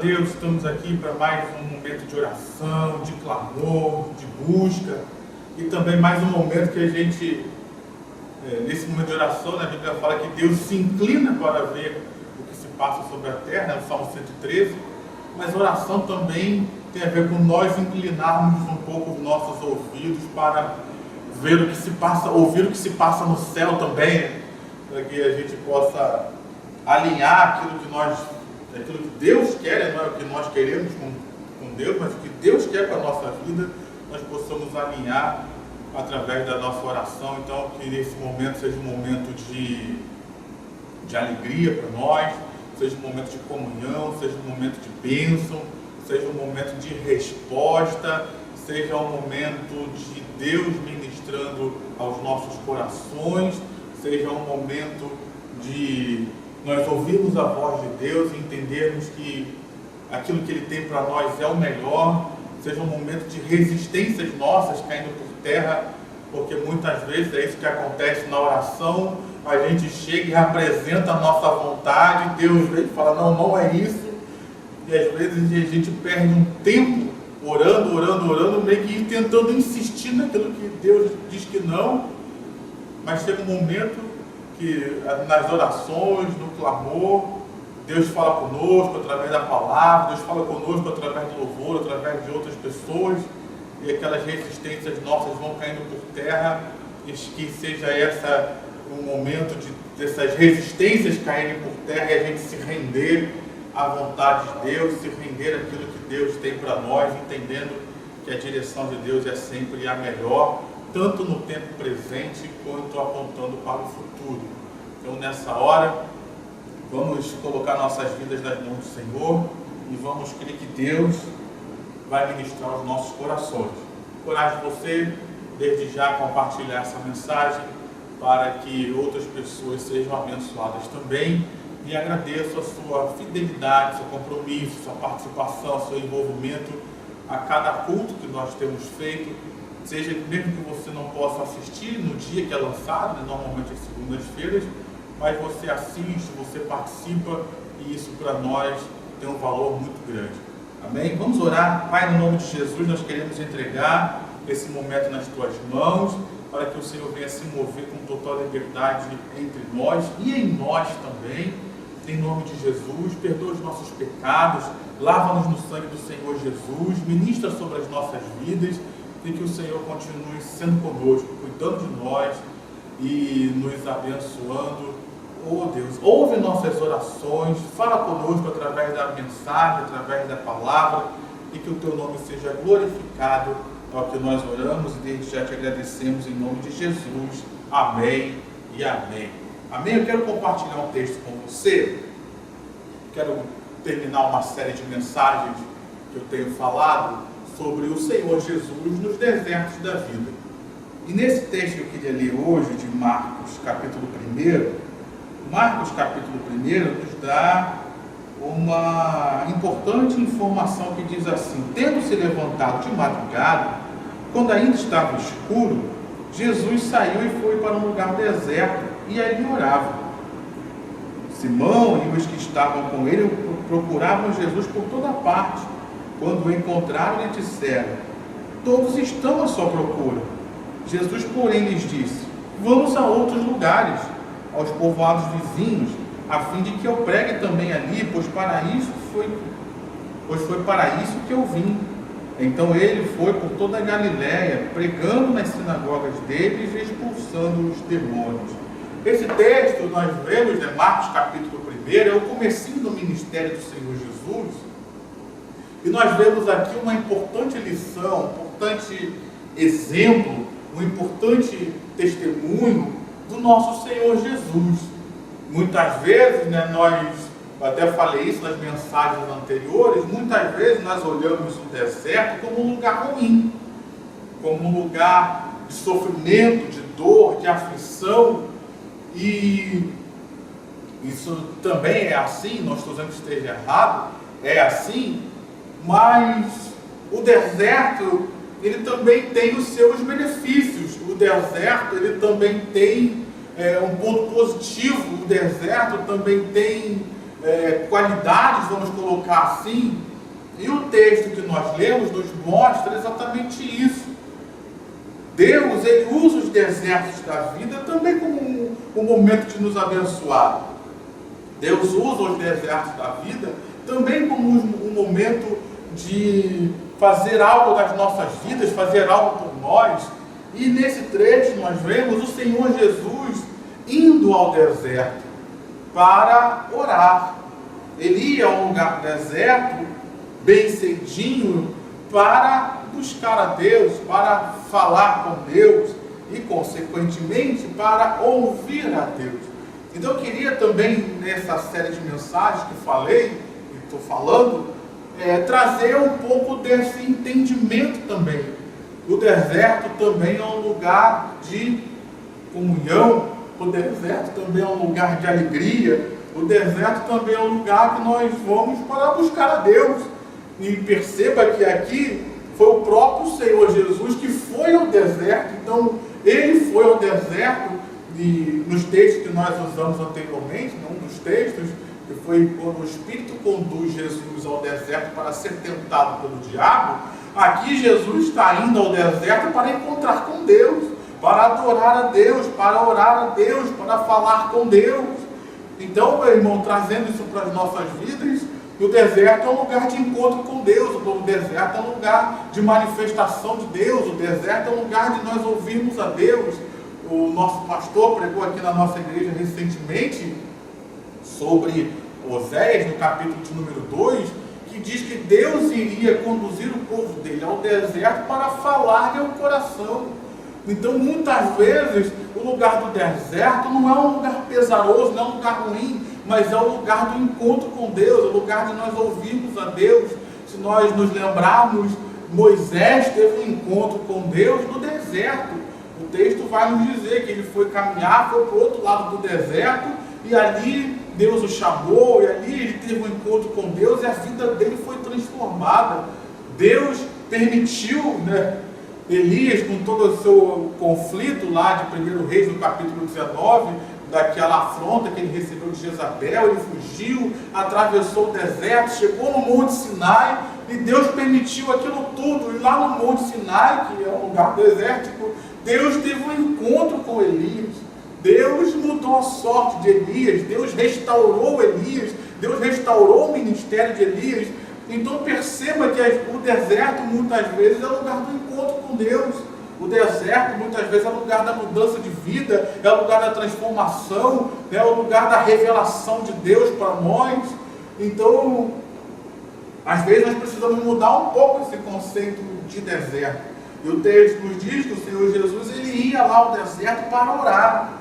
Deus, estamos aqui para mais um momento de oração, de clamor, de busca e também mais um momento que a gente, nesse momento de oração, a Bíblia fala que Deus se inclina para ver o que se passa sobre a terra, no Salmo 113, mas a oração também tem a ver com nós inclinarmos um pouco os nossos ouvidos para ver o que se passa, ouvir o que se passa no céu também, para que a gente possa alinhar aquilo que Deus quer, não é o que nós queremos com Deus, mas o que Deus quer para a nossa vida, nós possamos alinhar através da nossa oração. Então, que nesse momento seja um momento de alegria para nós, seja um momento de comunhão, seja um momento de bênção, seja um momento de resposta, seja um momento de Deus ministrando aos nossos corações, seja um momento de nós ouvirmos a voz de Deus e entendermos que aquilo que Ele tem para nós é o melhor, seja um momento de resistências nossas caindo por terra, porque muitas vezes é isso que acontece na oração, a gente chega e apresenta a nossa vontade, Deus vem e fala, não é isso, e às vezes a gente perde um tempo orando, meio que tentando insistir naquilo que Deus diz que não, mas chega um momento que nas orações, no clamor, Deus fala conosco através da palavra, Deus fala conosco através do louvor, através de outras pessoas, e aquelas resistências nossas vão caindo por terra, e que seja essa um momento dessas resistências caírem por terra e a gente se render à vontade de Deus, se render àquilo que Deus tem para nós, entendendo que a direção de Deus é sempre a melhor, tanto no tempo presente quanto apontando para o futuro. Então, nessa hora, vamos colocar nossas vidas nas mãos do Senhor e vamos crer que Deus vai ministrar os nossos corações. Encorajo você, desde já, compartilhar essa mensagem para que outras pessoas sejam abençoadas também, e agradeço a sua fidelidade, seu compromisso, sua participação, seu envolvimento a cada culto que nós temos feito, seja mesmo que você não possa assistir no dia que é lançado, né, normalmente às segundas-feiras, mas você assiste, você participa, e isso para nós tem um valor muito grande. Amém? Vamos orar. Pai, no nome de Jesus, nós queremos entregar esse momento nas Tuas mãos, para que o Senhor venha se mover com total liberdade entre nós e em nós também. Em nome de Jesus, perdoa os nossos pecados, lava-nos no sangue do Senhor Jesus, ministra sobre as nossas vidas, e que o Senhor continue sendo conosco, cuidando de nós e nos abençoando. Oh Deus, ouve nossas orações, fala conosco através da mensagem, através da palavra, e que o Teu nome seja glorificado ao que nós oramos, e desde já te agradecemos em nome de Jesus. Amém e amém. Amém? Eu quero compartilhar um texto com você. Quero terminar uma série de mensagens que eu tenho falado sobre o Senhor Jesus nos desertos da vida. E nesse texto que eu queria ler hoje, de Marcos capítulo 1, Marcos capítulo 1 nos dá uma importante informação que diz assim: tendo se levantado de madrugada, quando ainda estava escuro, Jesus saiu e foi para um lugar deserto, e ali orava. Simão e os que estavam com ele procuravam Jesus por toda parte. Quando o encontraram, lhe disseram: todos estão à sua procura. Jesus, porém, lhes disse: vamos a outros lugares, aos povoados vizinhos, a fim de que eu pregue também ali, pois foi para isso que eu vim. Então ele foi por toda a Galiléia, pregando nas sinagogas deles e expulsando os demônios. Esse texto nós vemos, né, Marcos capítulo 1, é o comecinho do ministério do Senhor Jesus, e nós vemos aqui uma importante lição, um importante exemplo, um importante testemunho do nosso Senhor Jesus. Muitas vezes, né, eu até falei isso nas mensagens anteriores, muitas vezes nós olhamos o deserto como um lugar ruim, como um lugar de sofrimento, de dor, de aflição, e isso também é assim, não estou dizendo que esteja errado, é assim, mas o deserto, ele também tem os seus benefícios. O deserto, ele também tem um ponto positivo. O deserto também tem qualidades, vamos colocar assim, e o texto que nós lemos nos mostra exatamente isso. Deus, Ele usa os desertos da vida também como um momento de nos abençoar. Deus usa os desertos da vida também como um momento de fazer algo das nossas vidas, fazer algo por nós. E nesse trecho nós vemos o Senhor Jesus indo ao deserto para orar. Ele ia a um lugar deserto, bem cedinho, para buscar a Deus, para falar com Deus e, consequentemente, para ouvir a Deus. Então eu queria também, nessa série de mensagens que falei, e estou falando, trazer um pouco desse entendimento também. O deserto também é um lugar de comunhão, o deserto também é um lugar de alegria, o deserto também é um lugar que nós vamos para buscar a Deus. E perceba que aqui foi o próprio Senhor Jesus que foi ao deserto. Então ele foi ao deserto, e nos textos que nós usamos anteriormente, num dos textos, que foi quando o Espírito conduz Jesus ao deserto para ser tentado pelo diabo. Aqui Jesus está indo ao deserto para encontrar com Deus, para adorar a Deus, para orar a Deus, para falar com Deus. Então, meu irmão, trazendo isso para as nossas vidas, o deserto é um lugar de encontro com Deus, o deserto é um lugar de manifestação de Deus, o deserto é um lugar de nós ouvirmos a Deus. O nosso pastor pregou aqui na nossa igreja recentemente sobre Oséias, no capítulo de número 2, que diz que Deus iria conduzir o povo dele ao deserto para falar-lhe ao coração. Então, muitas vezes, o lugar do deserto não é um lugar pesaroso, não é um lugar ruim, mas é o lugar do encontro com Deus, é o lugar de nós ouvirmos a Deus. Se nós nos lembrarmos, Moisés teve um encontro com Deus no deserto. O texto vai nos dizer que ele foi caminhar, foi para o outro lado do deserto, e ali Deus o chamou, e ali ele teve um encontro com Deus, e a vida dele foi transformada. Deus permitiu, Elias, com todo o seu conflito lá de 1 Reis, no capítulo 19, daquela afronta que ele recebeu de Jezabel, ele fugiu, atravessou o deserto, chegou no Monte Sinai, e Deus permitiu aquilo tudo. E lá no Monte Sinai, que é um lugar desértico, Deus teve um encontro com Elias. Deus mudou a sorte de Elias, Deus restaurou Elias, Deus restaurou o ministério de Elias. Então perceba que o deserto muitas vezes é o lugar do encontro com Deus. O deserto muitas vezes é o lugar da mudança de vida, é o lugar da transformação, é o lugar da revelação de Deus para nós. Então, às vezes nós precisamos mudar um pouco esse conceito de deserto. E o texto nos diz que o Senhor Jesus ele ia lá ao deserto para orar.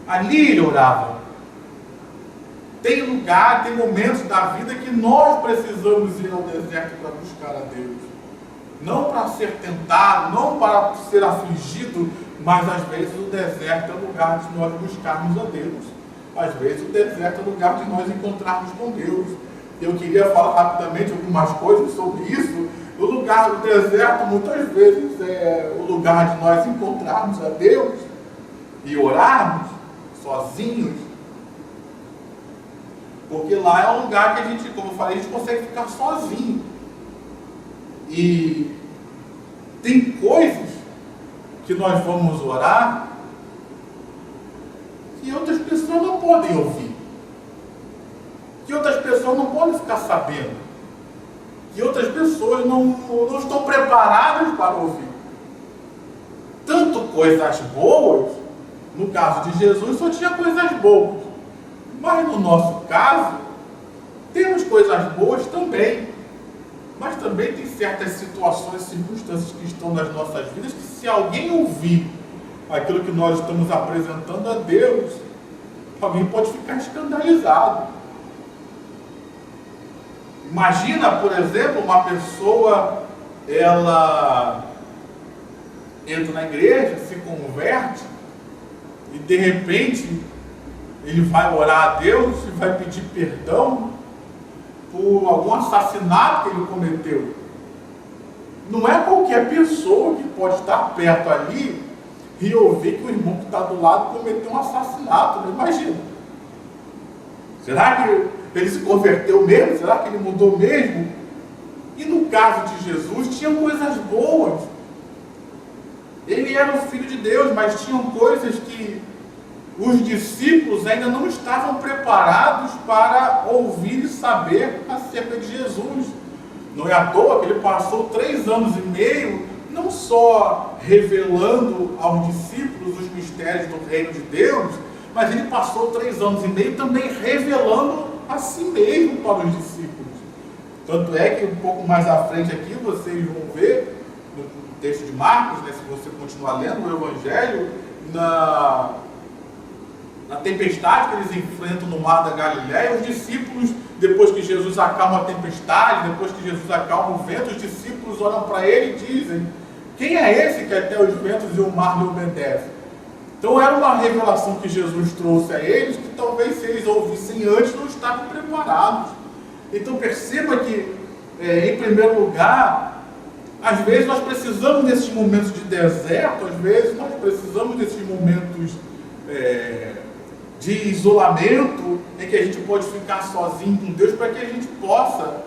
Ali ele orava. Tem lugar, tem momentos da vida que nós precisamos ir ao deserto para buscar a Deus. Não para ser tentado, não para ser afligido, mas às vezes o deserto é o lugar de nós buscarmos a Deus. Às vezes o deserto é o lugar de nós encontrarmos com Deus. Eu queria falar rapidamente algumas coisas sobre isso. O lugar do deserto muitas vezes é o lugar de nós encontrarmos a Deus e orarmos sozinhos. Porque lá é um lugar que a gente, como eu falei, a gente consegue ficar sozinho. E tem coisas que nós vamos orar que outras pessoas não podem ouvir. Que outras pessoas não podem ficar sabendo. Que outras pessoas não estão preparadas para ouvir. Tanto coisas boas, no caso de Jesus só tinha coisas boas. Mas no nosso caso, temos coisas boas também. Mas também tem certas situações, circunstâncias que estão nas nossas vidas, que se alguém ouvir aquilo que nós estamos apresentando a Deus, alguém pode ficar escandalizado. Imagina, por exemplo, uma pessoa, ela entra na igreja, se converte, e de repente ele vai orar a Deus e vai pedir perdão por algum assassinato que ele cometeu. Não é qualquer pessoa que pode estar perto ali e ouvir que o irmão que está do lado cometeu um assassinato, né? Imagina. Será que Ele se converteu mesmo? Será que ele mudou mesmo? E no caso de Jesus, tinha coisas boas. Ele era o Filho de Deus, mas tinham coisas que os discípulos ainda não estavam preparados para ouvir e saber acerca de Jesus. Não é à toa que ele passou 3 anos e meio, não só revelando aos discípulos os mistérios do reino de Deus, mas ele passou 3 anos e meio também revelando a si mesmo para os discípulos. Tanto é que um pouco mais à frente aqui, vocês vão ver, no texto de Marcos, né, se você continuar lendo o Evangelho, na tempestade que eles enfrentam no mar da Galileia, os discípulos, depois que Jesus acalma a tempestade, depois que Jesus acalma o vento, os discípulos olham para ele e dizem: quem é esse que até os ventos e o mar lhe obedecem? Então era uma revelação que Jesus trouxe a eles, que talvez se eles ouvissem antes não estavam preparados. Então perceba que, em primeiro lugar, às vezes nós precisamos desses momentos de deserto, às vezes nós precisamos desses momentos de isolamento, em que a gente pode ficar sozinho com Deus, para que a gente possa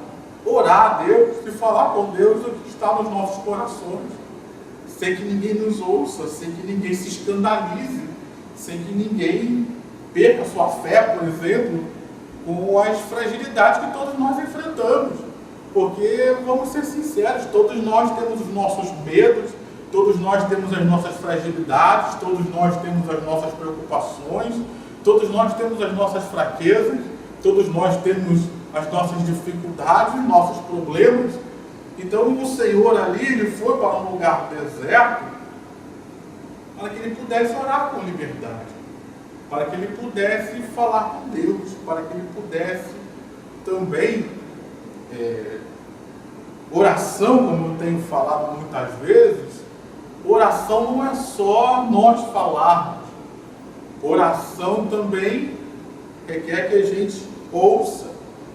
orar a Deus e falar com Deus o que está nos nossos corações, sem que ninguém nos ouça, sem que ninguém se escandalize, sem que ninguém perca sua fé, por exemplo, com as fragilidades que todos nós enfrentamos. Porque, vamos ser sinceros, todos nós temos os nossos medos, todos nós temos as nossas fragilidades, todos nós temos as nossas preocupações, todos nós temos as nossas fraquezas, todos nós temos as nossas dificuldades, os nossos problemas. Então o Senhor ali, ele foi para um lugar deserto para que ele pudesse orar com liberdade, para que ele pudesse falar com Deus, para que ele pudesse também, oração, como eu tenho falado muitas vezes, oração não é só nós falarmos, oração também requer que a gente ouça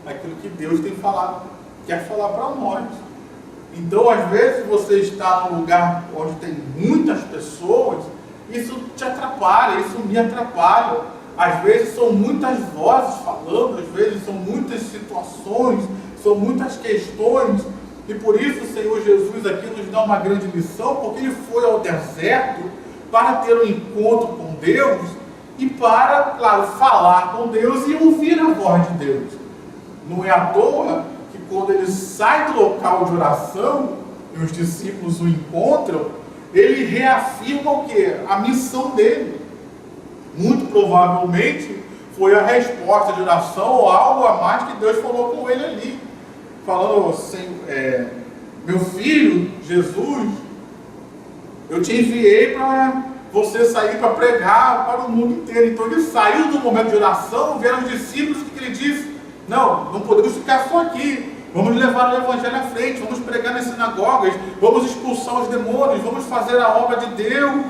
aquilo que Deus tem falado, quer falar para nós. Então, às vezes, você está num lugar onde tem muitas pessoas, isso te atrapalha, isso me atrapalha. Às vezes são muitas vozes falando, às vezes são muitas situações, são muitas questões, e por isso o Senhor Jesus aqui nos dá uma grande lição, porque ele foi ao deserto para ter um encontro com Deus e para, claro, falar com Deus e ouvir a voz de Deus. Não é à toa que quando ele sai do local de oração e os discípulos o encontram, ele reafirma o quê? A missão dele. Muito provavelmente foi a resposta de oração ou algo a mais que Deus falou com ele ali. Falando assim, meu filho, Jesus, eu te enviei para você sair para pregar para o mundo inteiro. Então ele saiu do momento de oração, vieram os discípulos, que ele disse: não podemos ficar só aqui, vamos levar o Evangelho à frente, vamos pregar nas sinagogas, vamos expulsar os demônios, vamos fazer a obra de Deus.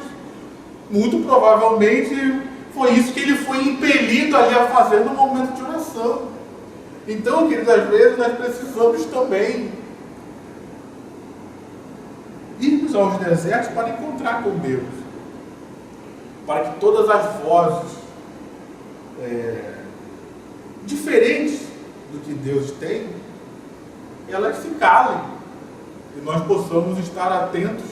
Muito provavelmente foi isso que ele foi impelido ali a fazer no momento de oração. Então, queridos, às vezes nós precisamos também irmos aos desertos para encontrar com Deus, para que todas as vozes diferentes do que Deus tem, elas se calem e nós possamos estar atentos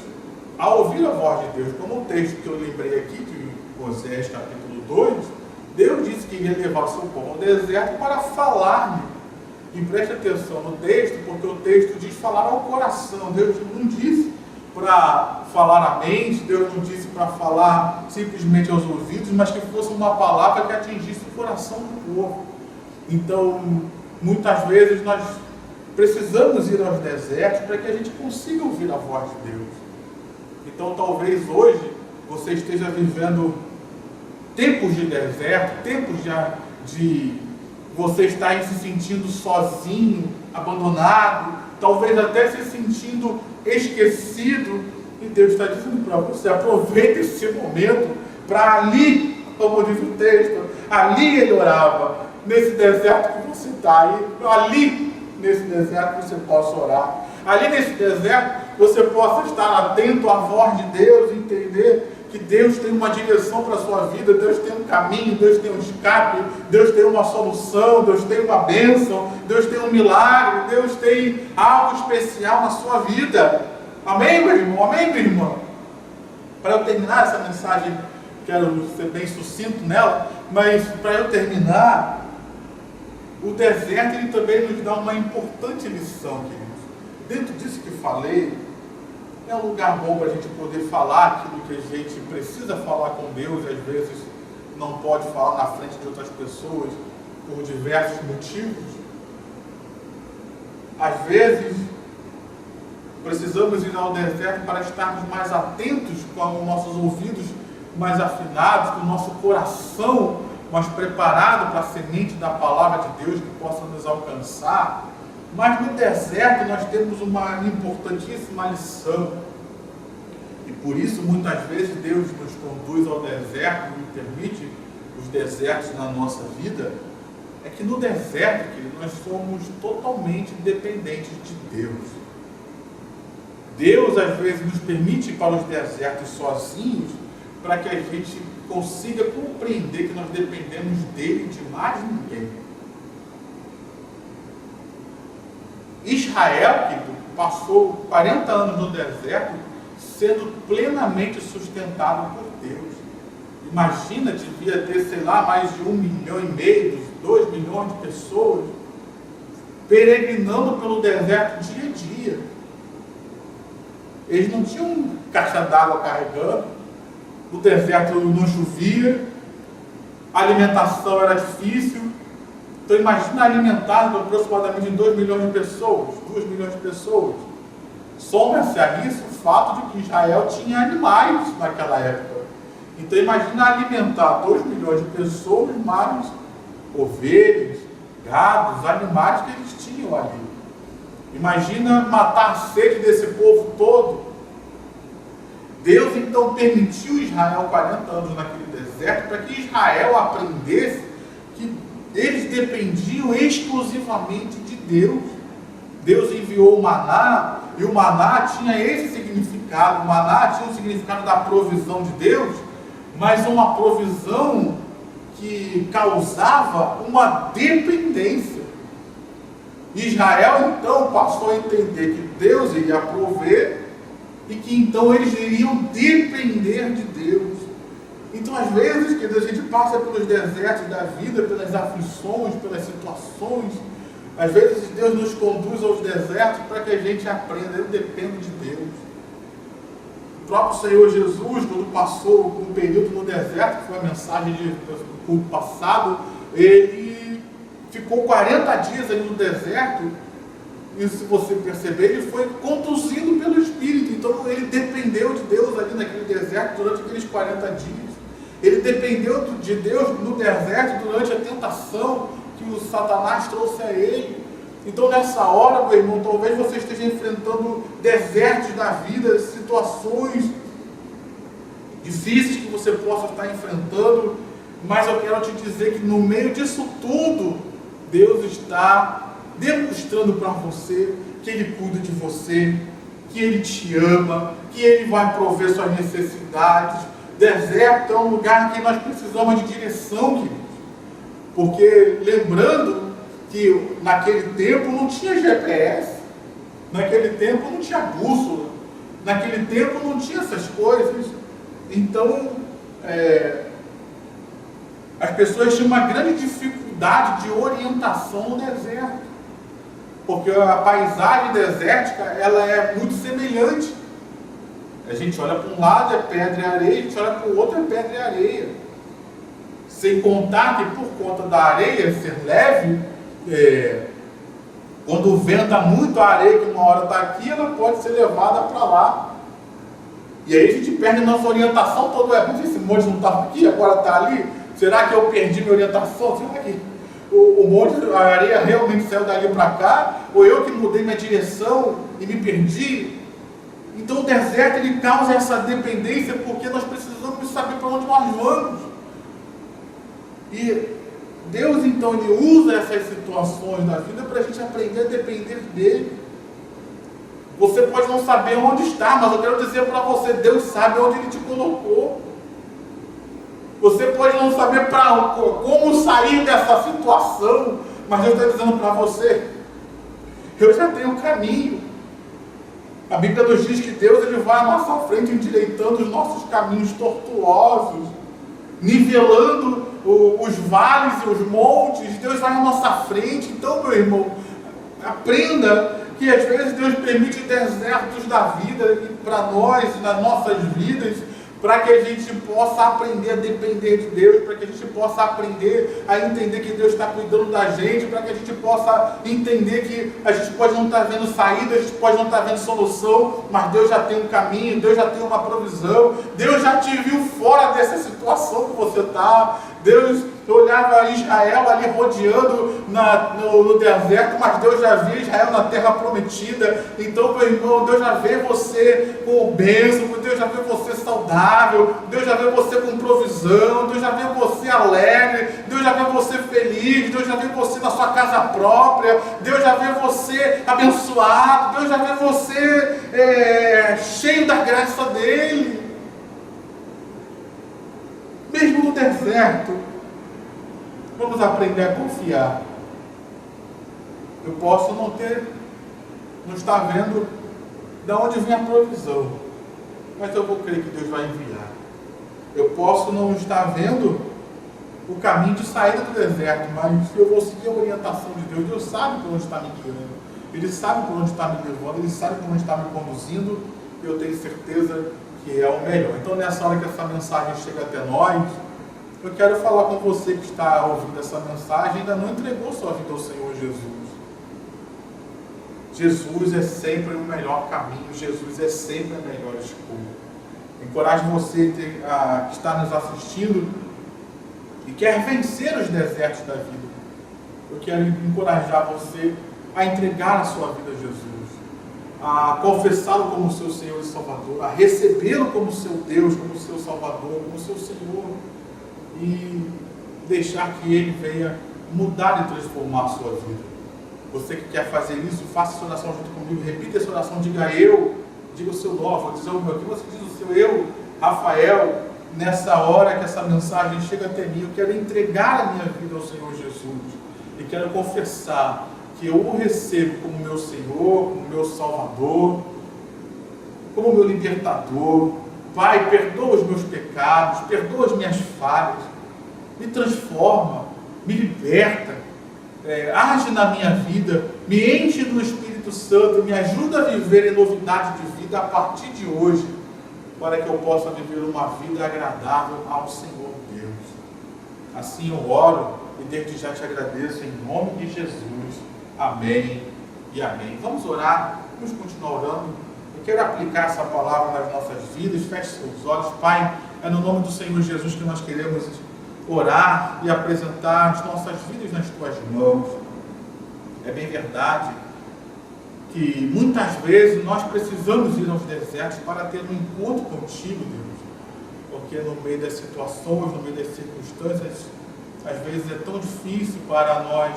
a ouvir a voz de Deus. Como o texto que eu lembrei aqui, de Oséias capítulo 2, Deus disse que ia levar o seu povo ao deserto para falar-lhe. E preste atenção no texto, porque o texto diz falar ao coração. Deus não disse para falar à mente, Deus não disse para falar simplesmente aos ouvidos, mas que fosse uma palavra que atingisse o coração do povo. Então, muitas vezes nós precisamos ir aos desertos para que a gente consiga ouvir a voz de Deus. Então, talvez hoje você esteja vivendo tempos de deserto, tempos de você estar se sentindo sozinho, abandonado, talvez até se sentindo esquecido, e Deus está dizendo para você: aproveite esse momento para ali, como diz o texto, ali ele orava, nesse deserto que você está aí, ali nesse deserto você possa orar, ali nesse deserto você possa estar atento à voz de Deus, entender que que Deus tem uma direção para a sua vida, Deus tem um caminho, Deus tem um escape, Deus tem uma solução, Deus tem uma bênção, Deus tem um milagre, Deus tem algo especial na sua vida. Amém, meu irmão? Amém, minha irmã? Para eu terminar essa mensagem, quero ser bem sucinto nela, mas para eu terminar, o deserto ele também nos dá uma importante lição, queridos. Dentro disso que falei, é um lugar bom para a gente poder falar aquilo que a gente precisa falar com Deus, e às vezes não pode falar na frente de outras pessoas por diversos motivos. Às vezes, precisamos ir ao deserto para estarmos mais atentos, com os nossos ouvidos mais afinados, com o nosso coração mais preparado para a semente da palavra de Deus que possa nos alcançar. Mas no deserto nós temos uma importantíssima lição. E por isso muitas vezes Deus nos conduz ao deserto e permite os desertos na nossa vida. É que no deserto, querido, nós somos totalmente dependentes de Deus. Deus às vezes nos permite ir para os desertos sozinhos para que a gente consiga compreender que nós dependemos dele de mais ninguém. Israel, que passou 40 anos no deserto, sendo plenamente sustentado por Deus. Imagina, devia ter, sei lá, mais de 1,5 milhão, 2 milhões de pessoas peregrinando pelo deserto dia a dia. Eles não tinham caixa d'água carregando, no deserto não chovia, a alimentação era difícil. Então imagina alimentar aproximadamente 2 milhões de pessoas, 2 milhões de pessoas. Soma-se a isso o fato de que Israel tinha animais naquela época. Então imagina alimentar 2 milhões de pessoas, mais ovelhas, gados, animais que eles tinham ali. Imagina matar a sede desse povo todo. Deus então permitiu Israel 40 anos naquele deserto para que Israel aprendesse que eles dependiam exclusivamente de Deus. Deus enviou o maná, e o maná tinha esse significado. O maná tinha o significado da provisão de Deus, mas uma provisão que causava uma dependência. Israel então passou a entender que Deus iria prover e que então eles iriam depender de Deus. Então, às vezes, querido, a gente passa pelos desertos da vida, pelas aflições, pelas situações. Às vezes, Deus nos conduz aos desertos para que a gente aprenda. Eu dependo de Deus. O próprio Senhor Jesus, quando passou um período no deserto, que foi a mensagem do culto passado, ele ficou 40 dias ali no deserto. E se você perceber, ele foi conduzido pelo Espírito. Então, ele dependeu de Deus ali naquele deserto durante aqueles 40 dias. Ele dependeu de Deus no deserto durante a tentação que o Satanás trouxe a ele. Então nessa hora, meu irmão, talvez você esteja enfrentando desertos da vida, situações difíceis que você possa estar enfrentando, mas eu quero te dizer que no meio disso tudo, Deus está demonstrando para você que Ele cuida de você, que Ele te ama, que Ele vai prover suas necessidades. Deserto é um lugar que nós precisamos de direção, queridos. Porque lembrando que naquele tempo não tinha GPS, naquele tempo não tinha bússola, naquele tempo não tinha essas coisas. Então, as pessoas tinham uma grande dificuldade de orientação no deserto. Porque a paisagem desértica, ela é muito semelhante. A gente olha para um lado é pedra e areia, a gente olha para o outro é pedra e areia. Sem contar que por conta da areia ser leve, quando venta muito a areia, que uma hora está aqui, ela pode ser levada para lá. E aí a gente perde nossa orientação toda. Esse monte não estava aqui, agora está ali. Será que eu perdi minha orientação? Será que o monte, a areia realmente saiu dali para cá? Ou eu que mudei minha direção e me perdi? Então o deserto ele causa essa dependência porque nós precisamos saber para onde nós vamos. E Deus então ele usa essas situações da vida para a gente aprender a depender dele. Você pode não saber onde está, mas eu quero dizer para você, Deus sabe onde Ele te colocou. Você pode não saber como sair dessa situação, mas Deus está dizendo para você: eu já tenho um caminho. A Bíblia nos diz que Deus ele vai à nossa frente, endireitando os nossos caminhos tortuosos, nivelando os vales e os montes. Deus vai à nossa frente. Então, meu irmão, aprenda que às vezes Deus permite desertos da vida para nós, nas nossas vidas, para que a gente possa aprender a depender de Deus, para que a gente possa aprender a entender que Deus está cuidando da gente, para que a gente possa entender que a gente pode não estar vendo saída, a gente pode não estar vendo solução, mas Deus já tem um caminho, Deus já tem uma provisão, Deus já te viu fora dessa situação que você está. Deus olhava Israel ali rodeando no deserto, mas Deus já via Israel na terra prometida. Então, meu irmão, Deus já vê você com bênção, Deus já vê você saudável, Deus já vê você com provisão, Deus já vê você alegre, Deus já vê você feliz, Deus já vê você na sua casa própria, Deus já vê você abençoado, Deus já vê você cheio da graça dele. Mesmo no deserto, vamos aprender a confiar. Eu posso não estar vendo de onde vem a provisão, mas eu vou crer que Deus vai enviar. Eu posso não estar vendo o caminho de saída do deserto, mas eu vou seguir a orientação de Deus. Deus sabe por onde está me guiando, Ele sabe por onde está me levando, Ele sabe por onde está me conduzindo, e eu tenho certeza que é o melhor. Então, nessa hora que essa mensagem chega até nós, eu quero falar com você que está ouvindo essa mensagem e ainda não entregou sua vida ao Senhor Jesus. Jesus é sempre o melhor caminho, Jesus é sempre a melhor escolha. Encorajo você que está nos assistindo e quer vencer os desertos da vida. Eu quero encorajar você a entregar a sua vida a Jesus, a confessá-lo como seu Senhor e Salvador, a recebê-lo como seu Deus, como seu Salvador, como seu Senhor, e deixar que Ele venha mudar e transformar a sua vida. Você que quer fazer isso, faça essa oração junto comigo, repita essa oração, diga o seu nome, vou dizer o meu, aqui você diz o seu eu, Rafael. Nessa hora que essa mensagem chega até mim, eu quero entregar a minha vida ao Senhor Jesus, e quero confessar que eu o recebo como meu Senhor, como meu Salvador, como meu libertador. Pai, perdoa os meus pecados, perdoa as minhas falhas, me transforma, me liberta, age na minha vida, me enche do Espírito Santo, me ajuda a viver em novidade de vida a partir de hoje, para que eu possa viver uma vida agradável ao Senhor Deus. Assim eu oro e desde já te agradeço em nome de Jesus. Amém e amém. Vamos orar, vamos continuar orando. Eu quero aplicar essa palavra nas nossas vidas. Feche seus olhos. Pai, é no nome do Senhor Jesus que nós queremos orar e apresentar as nossas vidas nas tuas mãos. É bem verdade que muitas vezes nós precisamos ir aos desertos para ter um encontro contigo, Deus, porque no meio das situações, no meio das circunstâncias, às vezes é tão difícil para nós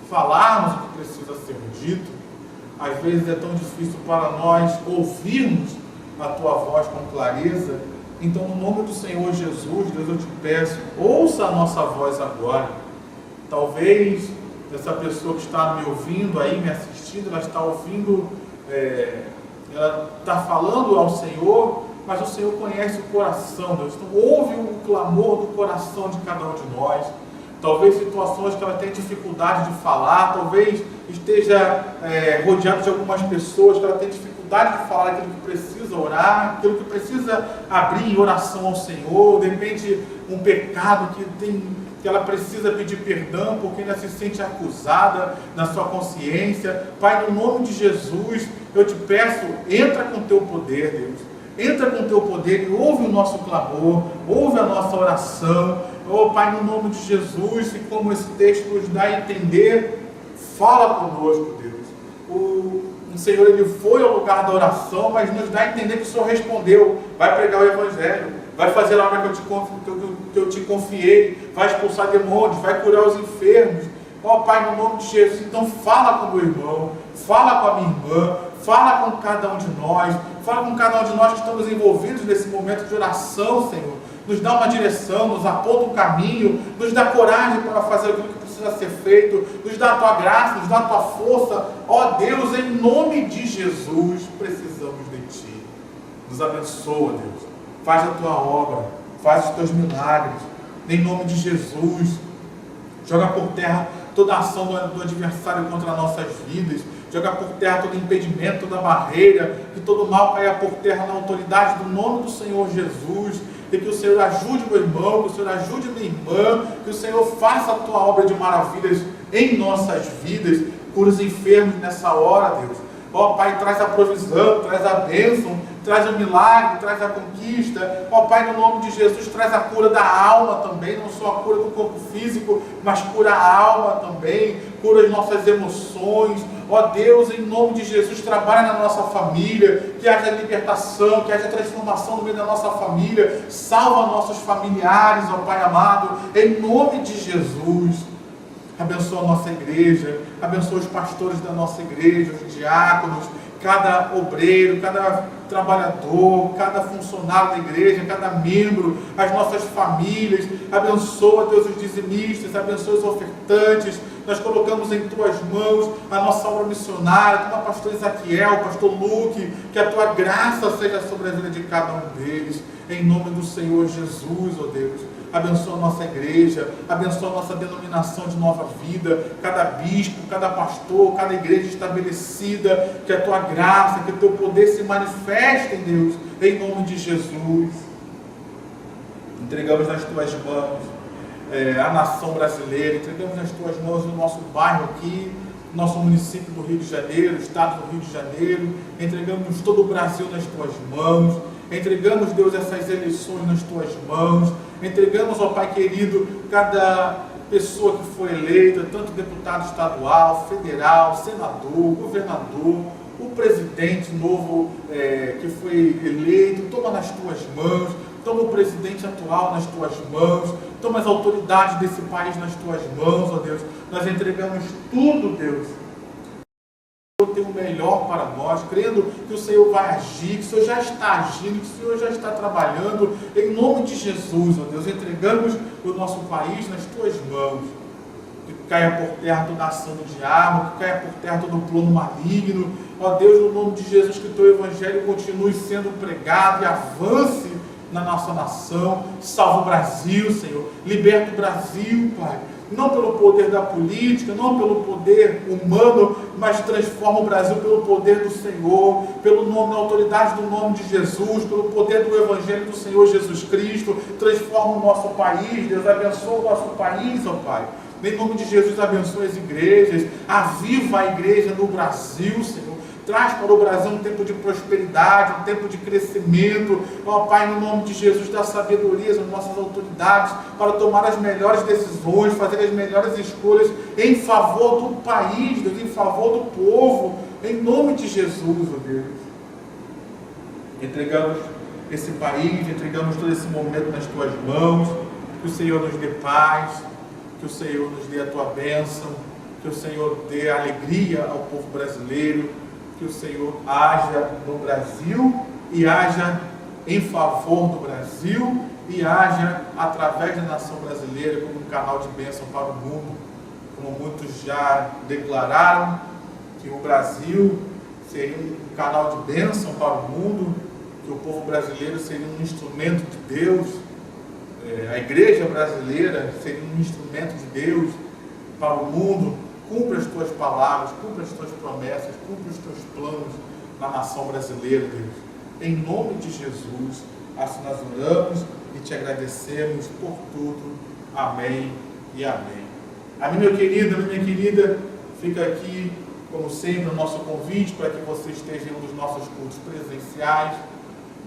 falarmos o que precisa ser dito, às vezes é tão difícil para nós ouvirmos a tua voz com clareza. Então, no nome do Senhor Jesus, Deus, eu te peço, ouça a nossa voz agora. Talvez essa pessoa que está me ouvindo aí, me assistindo, ela está ouvindo, ela está falando ao Senhor, mas o Senhor conhece o coração, Deus. Então, ouve o clamor do coração de cada um de nós. Talvez situações que ela tem dificuldade de falar, talvez esteja rodeado de algumas pessoas que ela tem dificuldade de falar aquilo que precisa orar, aquilo que precisa abrir em oração ao Senhor, de repente um pecado que ela precisa pedir perdão porque ainda se sente acusada na sua consciência. Pai, no nome de Jesus, eu te peço, entra com o teu poder, Deus. Entra com o teu poder e ouve o nosso clamor, ouve a nossa oração. Oh, Pai, no nome de Jesus, e como esse texto nos dá a entender, fala conosco, Deus. O Senhor, Ele foi ao lugar da oração, mas nos dá a entender que o Senhor respondeu. Vai pregar o Evangelho, vai fazer a obra que eu te confiei, vai expulsar demônios, vai curar os enfermos. Oh, Pai, no nome de Jesus, então fala com o meu irmão, fala com a minha irmã, fala com cada um de nós, fala com cada um de nós que estamos envolvidos nesse momento de oração, Senhor. nos dá uma direção, nos aponta um caminho, nos dá coragem para fazer aquilo que precisa ser feito, nos dá a tua graça, nos dá a tua força. Ó Deus, em nome de Jesus, precisamos de Ti. Nos abençoa, Deus. Faz a Tua obra, faz os Teus milagres, em nome de Jesus. Joga por terra toda a ação do adversário contra nossas vidas. Joga por terra todo impedimento, toda barreira, que todo mal caia por terra na autoridade do nome do Senhor Jesus. E que o Senhor ajude meu irmão, que o Senhor ajude minha irmã, que o Senhor faça a Tua obra de maravilhas em nossas vidas. Cura os enfermos nessa hora, Deus. Ó Pai, traz a provisão, traz a bênção, traz o milagre, traz a conquista. Ó Pai, no nome de Jesus, traz a cura da alma também, não só a cura do corpo físico, mas cura a alma também, cura as nossas emoções. Ó Deus, em nome de Jesus, trabalha na nossa família, que haja libertação, que haja transformação no meio da nossa família, salva nossos familiares, ó Pai amado, em nome de Jesus. Abençoa a nossa igreja, abençoa os pastores da nossa igreja, os diáconos, cada obreiro, cada trabalhador, cada funcionário da igreja, cada membro, as nossas famílias. Abençoa, Deus, os dizimistas, abençoa os ofertantes. Nós colocamos em Tuas mãos a nossa obra missionária, como o pastor Ezequiel, o pastor Luque, que a Tua graça seja sobre a vida de cada um deles, em nome do Senhor Jesus, ó Deus. Abençoa a nossa igreja, abençoa a nossa denominação de Nova Vida, cada bispo, cada pastor, cada igreja estabelecida, que a Tua graça, que o Teu poder se manifeste em Deus, em nome de Jesus. Entregamos nas Tuas mãos a nação brasileira, entregamos nas Tuas mãos o nosso bairro aqui, nosso município do Rio de Janeiro, o estado do Rio de Janeiro, entregamos todo o Brasil nas Tuas mãos, entregamos, Deus, essas eleições nas Tuas mãos, entregamos, ó Pai querido, cada pessoa que foi eleita, tanto deputado estadual, federal, senador, governador, o presidente novo que foi eleito, toma nas Tuas mãos, toma o presidente atual nas Tuas mãos, toma as autoridades desse país nas Tuas mãos, ó Deus. Nós entregamos tudo, Deus. O Senhor tem o melhor para nós, crendo que o Senhor vai agir, que o Senhor já está agindo, que o Senhor já está trabalhando, em nome de Jesus, ó Deus. Entregamos o nosso país nas Tuas mãos. Que caia por terra toda a ação do diabo, que caia por terra todo o plano maligno. Ó Deus, no nome de Jesus, que o Teu Evangelho continue sendo pregado e avance na nossa nação. Salva o Brasil, Senhor. Liberta o Brasil, Pai. Não pelo poder da política, não pelo poder humano, mas transforma o Brasil pelo poder do Senhor, pelo nome, na autoridade do nome de Jesus, pelo poder do Evangelho do Senhor Jesus Cristo. Transforma o nosso país, Deus, abençoa o nosso país, ó Pai. Em nome de Jesus, abençoa as igrejas, aviva a igreja no Brasil, Senhor. Traz para o Brasil um tempo de prosperidade, um tempo de crescimento. Ó Pai, no nome de Jesus, dá sabedoria às nossas autoridades para tomar as melhores decisões, fazer as melhores escolhas em favor do país, Deus, em favor do povo, em nome de Jesus, ó Deus. Entregamos esse país, entregamos todo esse momento nas Tuas mãos. Que o Senhor nos dê paz, que o Senhor nos dê a Tua bênção, que o Senhor dê alegria ao povo brasileiro, que o Senhor haja no Brasil e haja em favor do Brasil e haja através da nação brasileira como um canal de bênção para o mundo. Como muitos já declararam, que o Brasil seria um canal de bênção para o mundo, que o povo brasileiro seria um instrumento de Deus, a igreja brasileira seria um instrumento de Deus para o mundo. Cumpra as Tuas palavras, cumpra as Tuas promessas, cumpra os Teus planos na nação brasileira, Deus. Em nome de Jesus, assim nós oramos e Te agradecemos por tudo. Amém e amém. Amém, meu querido, minha querida. Fica aqui, como sempre, o nosso convite para que você esteja em um dos nossos cultos presenciais.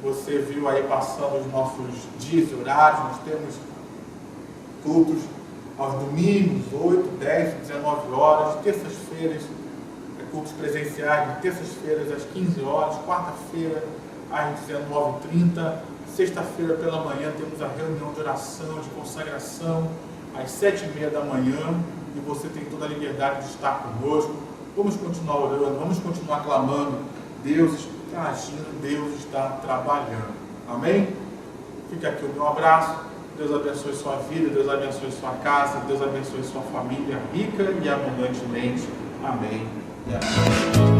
Você viu aí passando os nossos dias e horários. Nós temos cultos aos domingos, 8, 10, 19 horas, terças-feiras, cultos presenciais, de terças-feiras às 15 horas, quarta-feira às 19h30, sexta-feira pela manhã temos a reunião de oração, de consagração, às 7h30 da manhã, e você tem toda a liberdade de estar conosco. Vamos continuar orando, vamos continuar clamando. Deus está agindo, Deus está trabalhando. Amém? Fica aqui o meu abraço. Deus abençoe sua vida, Deus abençoe sua casa, Deus abençoe sua família rica e abundantemente. Amém e amém.